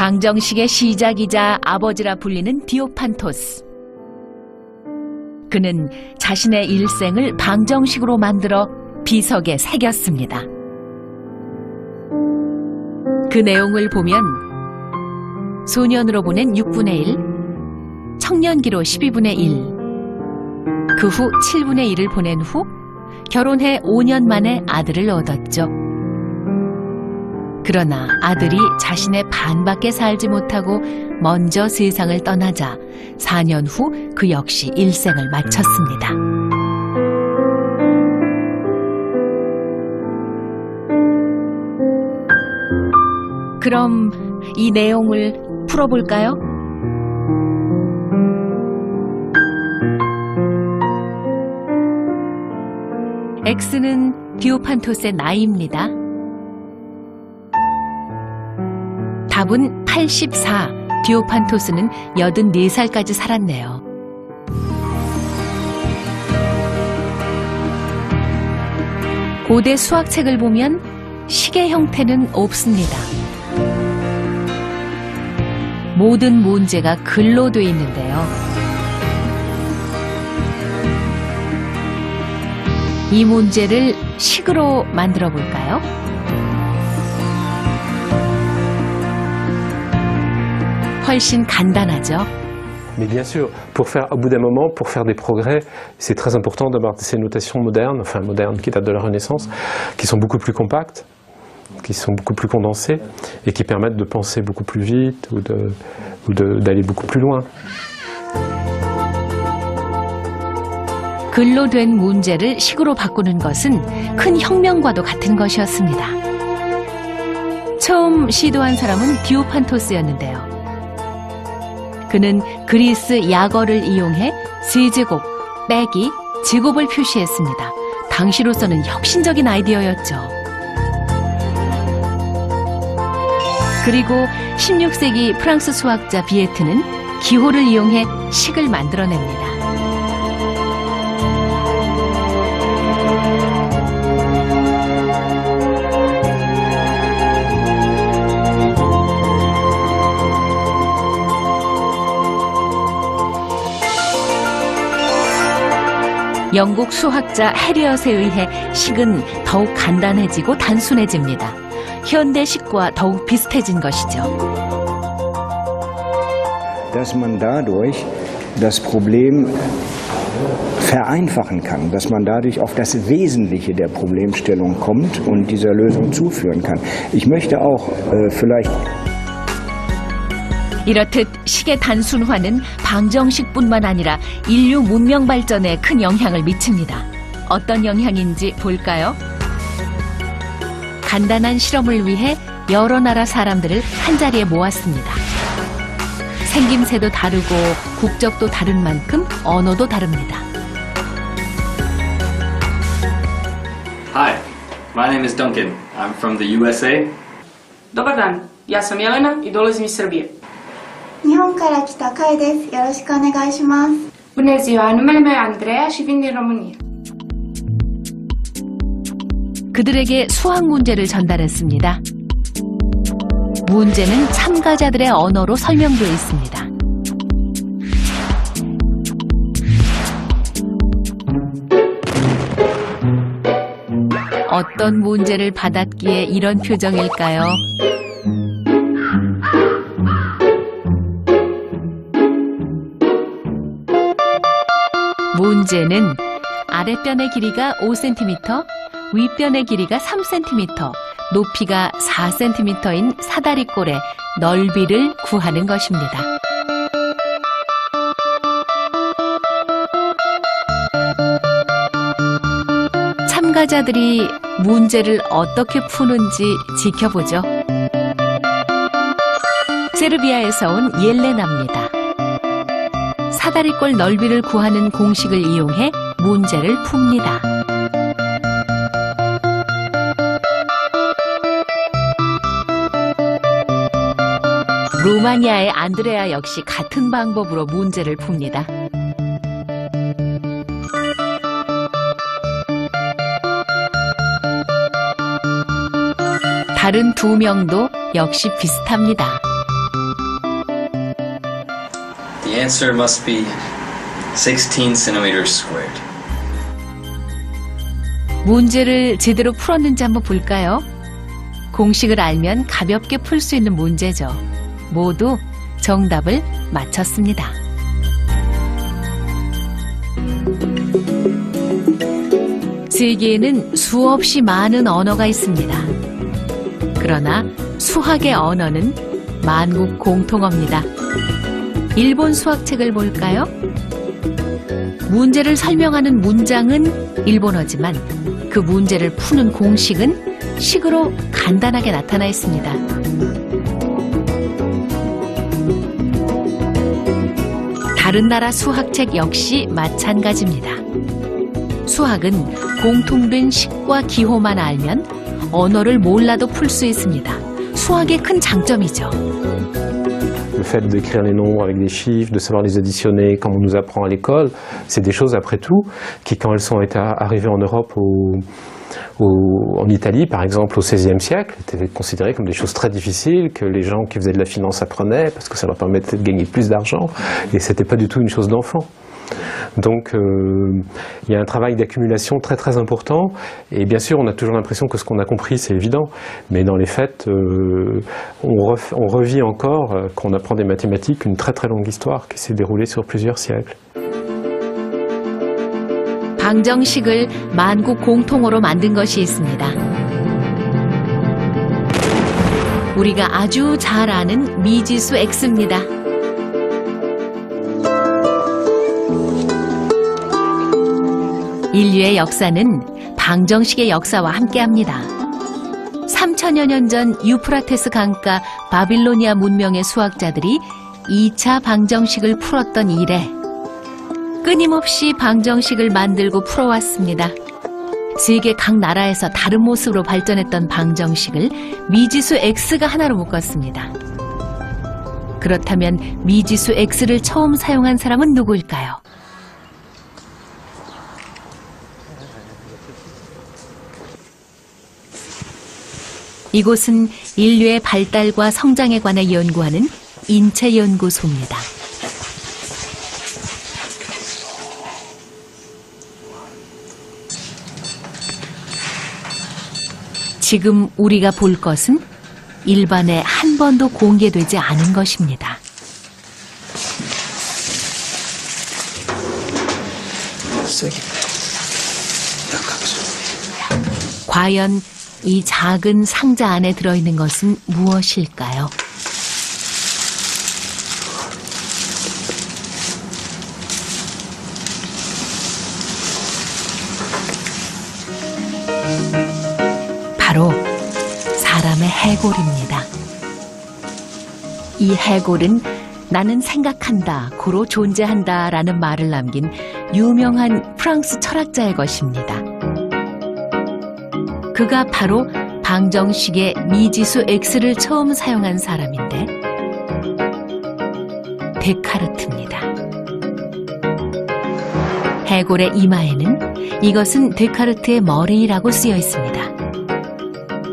방정식의 시작이자 아버지라 불리는 디오판토스. 그는 자신의 일생을 방정식으로 만들어 비석에 새겼습니다. 그 내용을 보면 소년으로 보낸 6분의 1, 청년기로 12분의 1, 그 후 7분의 1을 보낸 후 결혼해 5년 만에 아들을 얻었죠. 그러나 아들이 자신의 반밖에 살지 못하고 먼저 세상을 떠나자 4년 후 그 역시 일생을 마쳤습니다. 그럼 이 내용을 풀어볼까요? X는 디오판토스의 나이입니다. 답은 84. 디오판토스는 84살까지 살았네요. 고대 수학책을 보면 식의 형태는 없습니다. 모든 문제가 글로 돼 있는데요. 이 문제를 식으로 만들어 볼까요? 훨씬 간단하죠. Mais bien sûr, au bout d'un moment, pour faire des progrès, c'est très important d'avoir ces notations modernes, enfin modernes qui datent de la Renaissance, qui sont beaucoup plus compactes, qui sont beaucoup plus condensées et qui permettent de penser beaucoup plus vite ou d'aller beaucoup plus loin. 글로 된 문제를 식으로 바꾸는 것은 큰 혁명과도 같은 것이었습니다. 처음 시도한 사람은 디오판토스였는데요. 그는 그리스 약어를 이용해 세제곱, 빼기, 제곱을 표시했습니다. 당시로서는 혁신적인 아이디어였죠. 그리고 16세기 프랑스 수학자 비에트는 기호를 이용해 식을 만들어냅니다. 영국 수학자 해리엇에 의해 식은 더욱 간단해지고 단순해집니다. 현대 식과 더욱 비슷해진 것이죠. Dass man dadurch das Problem vereinfachen kann, dass man dadurch auf das Wesentliche der Problemstellung kommt und dieser Lösung zuführen kann. Ich möchte auch vielleicht 이렇듯 식의 단순화는 방정식뿐만 아니라 인류 문명 발전에 큰 영향을 미칩니다. 어떤 영향인지 볼까요? 간단한 실험을 위해 여러 나라 사람들을 한자리에 모았습니다. 생김새도 다르고 국적도 다른 만큼 언어도 다릅니다. Hi, my name is Duncan. I'm from the USA. Dobar dan, ja sam Jelena i dolazim iz Srbije. 日本から来たカイです。よろしくお願いします。 Bună ziua, numele meu e Andreea și vin din România. 그들에게 수학 문제를 전달했습니다. 문제는 참가자들의 언어로 설명되어 있습니다. 어떤 문제를 받았기에 이런 표정일까요? 문제는 아랫변의 길이가 5cm, 윗변의 길이가 3cm, 높이가 4cm인 사다리꼴의 넓이를 구하는 것입니다. 참가자들이 문제를 어떻게 푸는지 지켜보죠. 세르비아에서 온 옐레나입니다. 사다리꼴 넓이를 구하는 공식을 이용해 문제를 풉니다. 루마니아의 안드레아 역시 같은 방법으로 문제를 풉니다. 다른 두 명도 역시 비슷합니다. The answer must be 16 centimeters squared. 문제를 제대로 풀었는지 한번 볼까요? 공식을 알면 가볍게 풀 수 있는 문제죠. 모두 정답을 맞췄습니다. 세계에는 수없이 많은 언어가 있습니다. 그러나 수학의 언어는 만국 공통어입니다. 일본 수학책을 볼까요? 문제를 설명하는 문장은 일본어지만 그 문제를 푸는 공식은 식으로 간단하게 나타나 있습니다. 다른 나라 수학책 역시 마찬가지입니다. 수학은 공통된 식과 기호만 알면 언어를 몰라도 풀 수 있습니다. 수학의 큰 장점이죠. Le fait d'écrire les nombres avec des chiffres, de savoir les additionner comme on nous apprend à l'école, c'est des choses après tout qui, quand elles sont arrivées en Europe en Italie, par exemple, au XVIe siècle, étaient considérées comme des choses très difficiles, que les gens qui faisaient de la finance apprenaient parce que ça leur permettait de gagner plus d'argent, et c'était pas du tout une chose d'enfant. Donc il y a un travail d'accumulation très très important, et bien sûr on a toujours l'impression que ce qu'on a compris c'est évident, mais dans les faits on revit encore quand on apprend des mathématiques une très très longue histoire qui s'est déroulée sur plusieurs siècles. 방정식을 만국 공통어로 만든 것이 있습니다. 우리가 아주 잘 아는 미지수 x입니다. 인류의 역사는 방정식의 역사와 함께합니다. 3000여 년 전 유프라테스 강가 바빌로니아 문명의 수학자들이 2차 방정식을 풀었던 이래 끊임없이 방정식을 만들고 풀어왔습니다. 세계 각 나라에서 다른 모습으로 발전했던 방정식을 미지수 x가 하나로 묶었습니다. 그렇다면 미지수 x를 처음 사용한 사람은 누구일까요? 이곳은 인류의 발달과 성장에 관해 연구하는 인체연구소입니다. 지금 우리가 볼 것은 일반에 한 번도 공개되지 않은 것입니다. 과연 이 작은 상자 안에 들어있는 것은 무엇일까요? 바로 사람의 해골입니다. 이 해골은 나는 생각한다, 고로 존재한다 라는 말을 남긴 유명한 프랑스 철학자의 것입니다. 그가 바로 방정식의 미지수 x를 처음 사용한 사람인데 데카르트입니다. 해골의 이마에는 이것은 데카르트의 머리라고 쓰여 있습니다.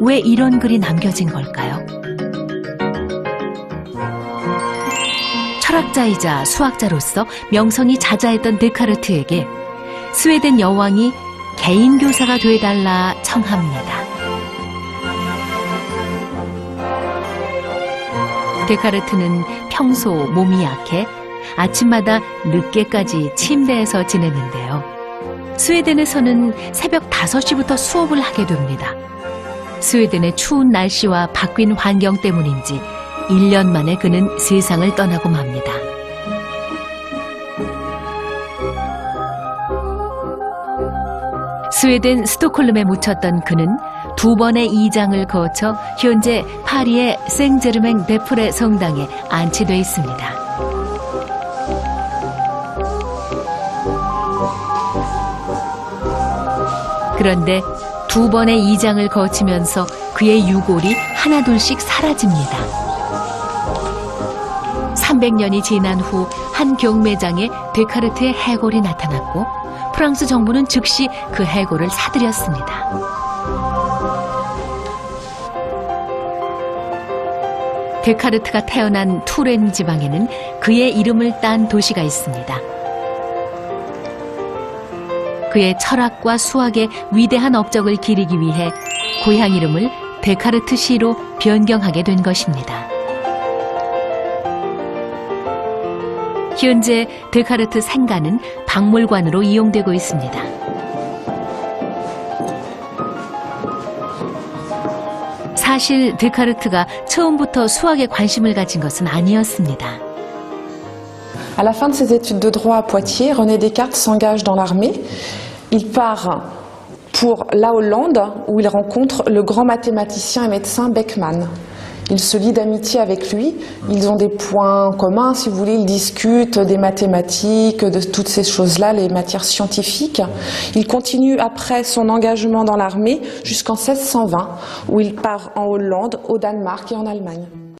왜 이런 글이 남겨진 걸까요? 철학자이자 수학자로서 명성이 자자했던 데카르트에게 스웨덴 여왕이 개인 교사가 되어달라 청합니다. 데카르트는 평소 몸이 약해 아침마다 늦게까지 침대에서 지냈는데요. 스웨덴에서는 새벽 5시부터 수업을 하게 됩니다. 스웨덴의 추운 날씨와 바뀐 환경 때문인지 1년 만에 그는 세상을 떠나고 맙니다. 스웨덴 스톡홀름에 묻혔던 그는 2번의 이장을 거쳐 현재 파리의 생제르맹 데프레 성당에 안치되어 있습니다. 그런데 2번의 이장을 거치면서 그의 유골이 하나둘씩 사라집니다. 300년이 지난 후 한 경매장에 데카르트의 해골이 나타났고 프랑스 정부는 즉시 그 해골을 사들였습니다. 데카르트가 태어난 투렌 지방에는 그의 이름을 딴 도시가 있습니다. 그의 철학과 수학의 위대한 업적을 기리기 위해 고향 이름을 데카르트시로 변경하게 된 것입니다. 현재 데카르트 생가는 박물관으로 이용되고 있습니다. 사실 데카르트가 처음부터 수학에 관심을 가진 것은 아니었습니다. À la fin de ses études de droit à Poitiers, René Descartes s'engage dans l'armée. Il part pour la Hollande où il rencontre le grand mathématicien et médecin Beckmann. Il se lie d'amitié avec lui, ils ont des points communs si vous voulez, ils discutent des mathématiques, de toutes ces choses-là, les matières scientifiques. Il continue après son engagement dans l'armée jusqu'en 1620 où il part en Hollande, au Danemark et en Allemagne.